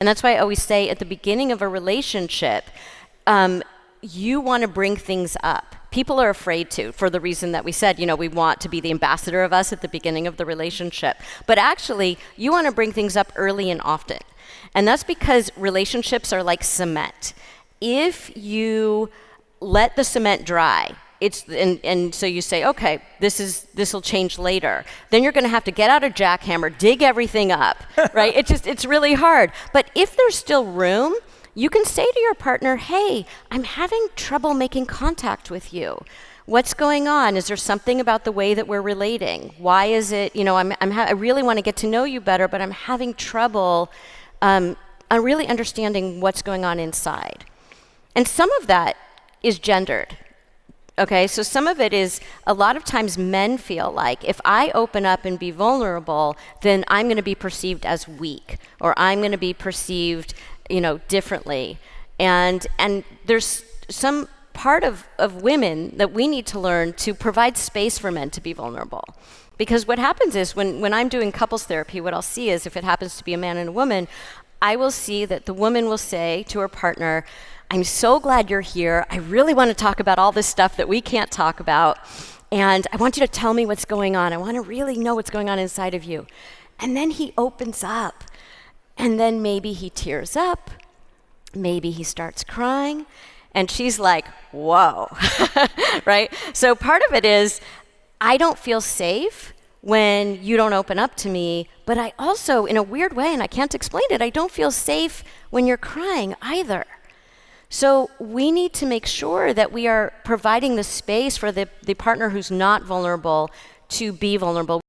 And that's why I always say at the beginning of a relationship, you want to bring things up. People are afraid to, for the reason that we said, we want to be the ambassador of us at the beginning of the relationship. But actually, you want to bring things up early and often. And that's because relationships are like cement. If you let the cement dry, and so you say, okay, this will change later. Then you're going to have to get out a jackhammer, dig everything up, right? It's really hard. But if there's still room, you can say to your partner, hey, I'm having trouble making contact with you. What's going on? Is there something about the way that we're relating? Why is it, I really want to get to know you better, but I'm having trouble really understanding what's going on inside. And some of that is gendered. Okay, so some of it is, a lot of times men feel like if I open up and be vulnerable, then I'm going to be perceived as weak, or I'm going to be perceived, differently. And there's some part of women that we need to learn to provide space for men to be vulnerable. Because what happens is when I'm doing couples therapy, what I'll see is if it happens to be a man and a woman, I will see that the woman will say to her partner, I'm so glad you're here. I really want to talk about all this stuff that we can't talk about. And I want you to tell me what's going on. I want to really know what's going on inside of you. And then he opens up. And then maybe he tears up. Maybe he starts crying. And she's like, whoa, right? So part of it is, I don't feel safe when you don't open up to me. But I also, in a weird way, and I can't explain it, I don't feel safe when you're crying either. So we need to make sure that we are providing the space for the partner who's not vulnerable to be vulnerable.